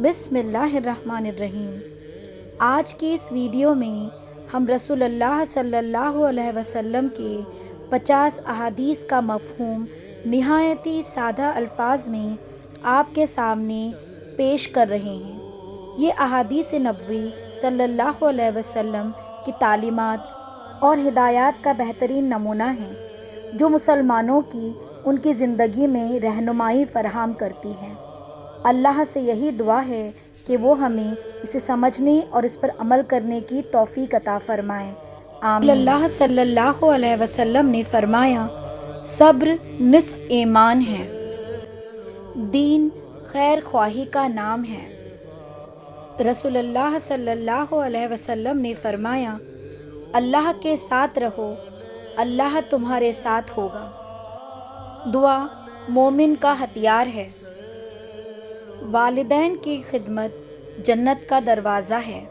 بسم اللہ الرحمن الرحیم۔ آج کی اس ویڈیو میں ہم رسول اللہ صلی اللہ علیہ وسلم کے 50 احادیث کا مفہوم نہایتی سادہ الفاظ میں آپ کے سامنے پیش کر رہے ہیں۔ یہ احادیث نبوی صلی اللہ علیہ وسلم کی تعلیمات اور ہدایات کا بہترین نمونہ ہیں، جو مسلمانوں کی ان کی زندگی میں رہنمائی فراہم کرتی ہیں۔ اللہ سے یہی دعا ہے کہ وہ ہمیں اسے سمجھنے اور اس پر عمل کرنے کی توفیق عطا فرمائے، آمین۔ اللہ صلی اللہ علیہ وسلم نے فرمایا، صبر نصف ایمان ہے۔ دین خیر خواہی کا نام ہے۔ رسول اللہ صلی اللہ علیہ وسلم نے فرمایا، اللہ کے ساتھ رہو، اللہ تمہارے ساتھ ہوگا۔ دعا مومن کا ہتھیار ہے۔ والدین کی خدمت جنت کا دروازہ ہے۔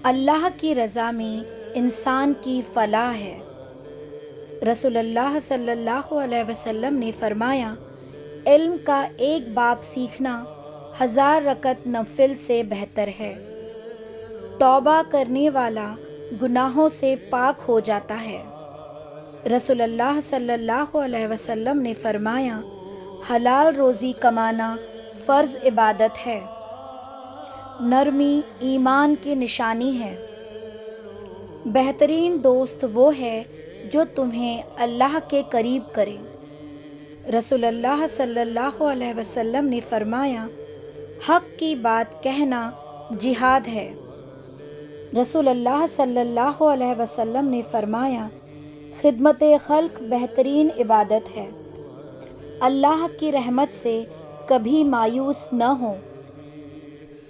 اللہ کی رضا میں انسان کی فلاح ہے۔ رسول اللہ صلی اللہ علیہ وسلم نے فرمایا، علم کا ایک باب سیکھنا 1000 رکعت نفل سے بہتر ہے۔ توبہ کرنے والا گناہوں سے پاک ہو جاتا ہے۔ رسول اللہ صلی اللہ علیہ وسلم نے فرمایا، حلال روزی کمانا فرض عبادت ہے۔ نرمی ایمان کی نشانی ہے۔ بہترین دوست وہ ہے جو تمہیں اللہ کے قریب کرے۔ رسول اللہ صلی اللہ علیہ وسلم نے فرمایا، حق کی بات کہنا جہاد ہے۔ رسول اللہ صلی اللہ علیہ وسلم نے فرمایا، خدمت خلق بہترین عبادت ہے۔ اللہ کی رحمت سے کبھی مایوس نہ ہو۔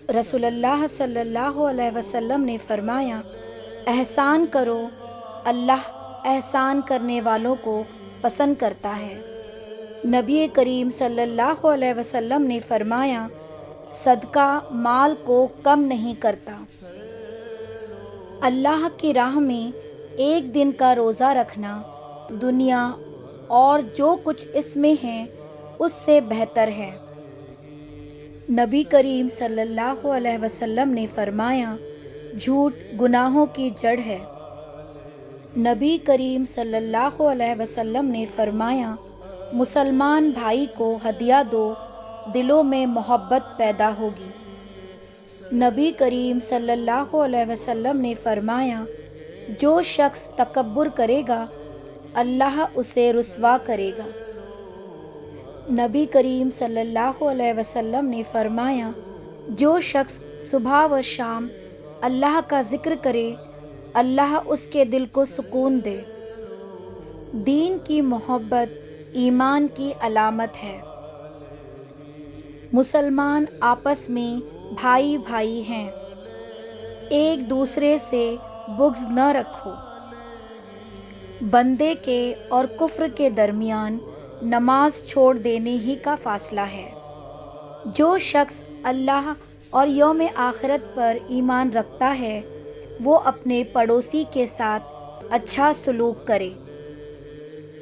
رسول اللہ صلی اللہ علیہ وسلم نے فرمایا، احسان کرو، اللہ احسان کرنے والوں کو پسند کرتا ہے۔ نبی کریم صلی اللہ علیہ وسلم نے فرمایا، صدقہ مال کو کم نہیں کرتا۔ اللہ کی راہ میں ایک دن کا روزہ رکھنا دنیا اور جو کچھ اس میں ہے اس سے بہتر ہے۔ نبی کریم صلی اللہ علیہ وسلم نے فرمایا، جھوٹ گناہوں کی جڑ ہے۔ نبی کریم صلی اللہ علیہ وسلم نے فرمایا، مسلمان بھائی کو ہدیہ دو، دلوں میں محبت پیدا ہوگی۔ نبی کریم صلی اللہ علیہ وسلم نے فرمایا، جو شخص تکبر کرے گا اللہ اسے رسوا کرے گا۔ نبی کریم صلی اللہ علیہ وسلم نے فرمایا، جو شخص صبح و شام اللہ کا ذکر کرے اللہ اس کے دل کو سکون دے۔ دین کی محبت ایمان کی علامت ہے۔ مسلمان آپس میں بھائی بھائی ہیں، ایک دوسرے سے بغض نہ رکھو۔ بندے کے اور کفر کے درمیان نماز چھوڑ دینے ہی کا فاصلہ ہے۔ جو شخص اللہ اور یوم آخرت پر ایمان رکھتا ہے وہ اپنے پڑوسی کے ساتھ اچھا سلوک کرے۔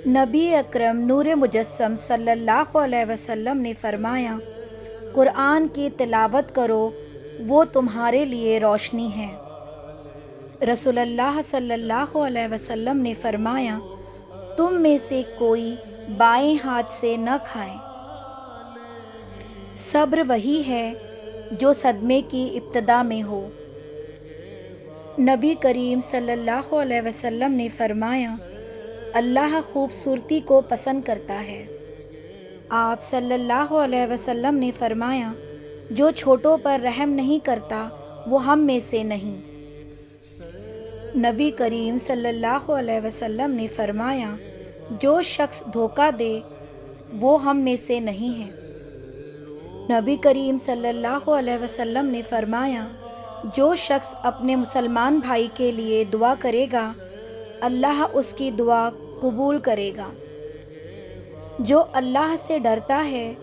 نبی اکرم نور مجسم صلی اللہ علیہ وسلم نے فرمایا، قرآن کی تلاوت کرو، وہ تمہارے لیے روشنی ہے۔ رسول اللہ صلی اللہ علیہ وسلم نے فرمایا، تم میں سے کوئی بائیں ہاتھ سے نہ کھائے۔ صبر وہی ہے جو صدمے کی ابتدا میں ہو۔ نبی کریم صلی اللہ علیہ وسلم نے فرمایا، اللہ خوبصورتی کو پسند کرتا ہے۔ آپ صلی اللہ علیہ وسلم نے فرمایا، جو چھوٹوں پر رحم نہیں کرتا وہ ہم میں سے نہیں۔ نبی کریم صلی اللہ علیہ وسلم نے فرمایا، جو شخص دھوکہ دے وہ ہم میں سے نہیں ہے۔ نبی کریم صلی اللہ علیہ وسلم نے فرمایا، جو شخص اپنے مسلمان بھائی کے لیے دعا کرے گا اللہ اس کی دعا قبول کرے گا۔ جو اللہ سے ڈرتا ہے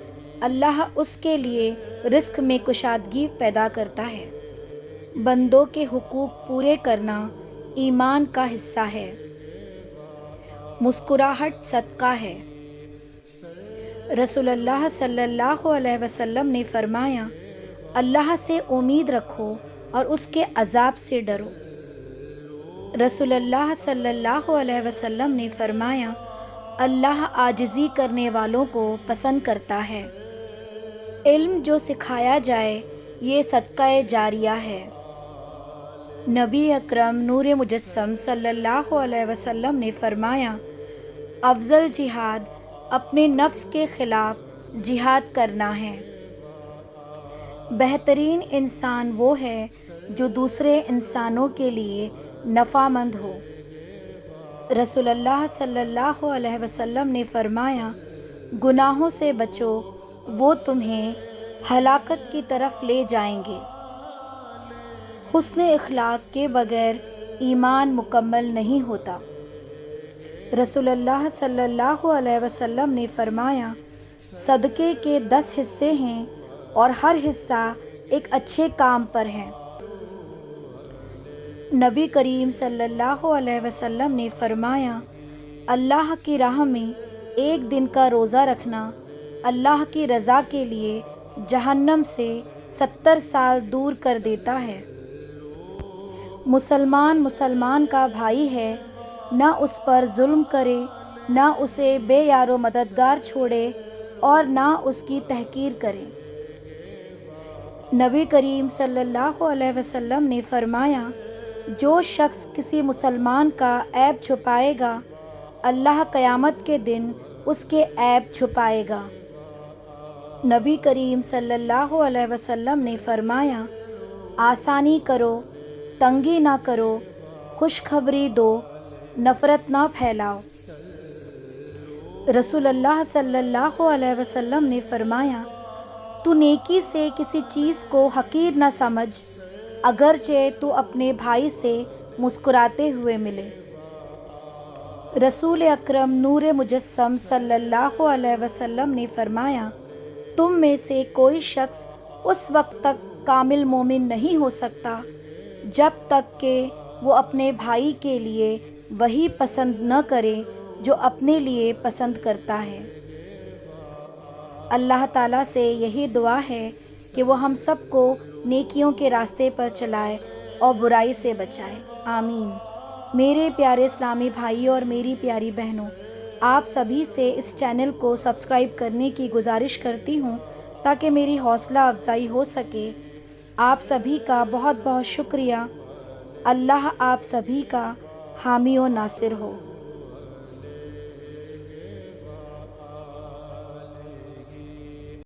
اللہ اس کے لیے رزق میں کشادگی پیدا کرتا ہے۔ بندوں کے حقوق پورے کرنا ایمان کا حصہ ہے۔ مسکراہٹ صدقہ ہے۔ رسول اللہ صلی اللہ علیہ وسلم نے فرمایا، اللہ سے امید رکھو اور اس کے عذاب سے ڈرو۔ رسول اللہ صلی اللہ علیہ وسلم نے فرمایا، اللہ عاجزی کرنے والوں کو پسند کرتا ہے۔ علم جو سکھایا جائے یہ صدقہ جاریہ ہے۔ نبی اکرم نور مجسم صلی اللہ علیہ وسلم نے فرمایا، افضل جہاد اپنے نفس کے خلاف جہاد کرنا ہے۔ بہترین انسان وہ ہے جو دوسرے انسانوں کے لیے نفع مند ہو۔ رسول اللہ صلی اللہ علیہ وسلم نے فرمایا، گناہوں سے بچو، وہ تمہیں ہلاکت کی طرف لے جائیں گے۔ حسن اخلاق کے بغیر ایمان مکمل نہیں ہوتا۔ رسول اللہ صلی اللہ علیہ وسلم نے فرمایا، صدقے کے 10 حصے ہیں اور ہر حصہ ایک اچھے کام پر ہے۔ نبی کریم صلی اللہ علیہ وسلم نے فرمایا، اللہ کی راہ میں ایک دن کا روزہ رکھنا اللہ کی رضا کے لیے جہنم سے 70 سال دور کر دیتا ہے۔ مسلمان کا بھائی ہے، نہ اس پر ظلم کرے، نہ اسے بے یار و مددگار چھوڑے اور نہ اس کی تحقیر کرے۔ نبی کریم صلی اللہ علیہ وسلم نے فرمایا، جو شخص کسی مسلمان کا عیب چھپائے گا، اللہ قیامت کے دن اس کے عیب چھپائے گا۔ نبی کریم صلی اللہ علیہ وسلم نے فرمایا، آسانی کرو، تنگی نہ کرو، خوشخبری دو، نفرت نہ پھیلاؤ۔ رسول اللہ صلی اللہ علیہ وسلم نے فرمایا، تو نیکی سے کسی چیز کو حقیر نہ سمجھ، اگرچہ تو اپنے بھائی سے مسکراتے ہوئے ملے۔ رسول اکرم نور مجسم صلی اللہ علیہ وسلم نے فرمایا، تم میں سے کوئی شخص اس وقت تک کامل مومن نہیں ہو سکتا جب تک کہ وہ اپنے بھائی کے لیے وہی پسند نہ کرے جو اپنے لیے پسند کرتا ہے۔ اللہ تعالیٰ سے یہی دعا ہے کہ وہ ہم سب کو نیکیوں کے راستے پر چلائے اور برائی سے بچائے، آمین۔ میرے پیارے اسلامی بھائیوں اور میری پیاری بہنوں، آپ سبھی سے اس چینل کو سبسکرائب کرنے کی گزارش کرتی ہوں تاکہ میری حوصلہ افزائی ہو سکے۔ آپ سبھی کا بہت بہت شکریہ۔ اللہ آپ سبھی کا حامی و ناصر ہو۔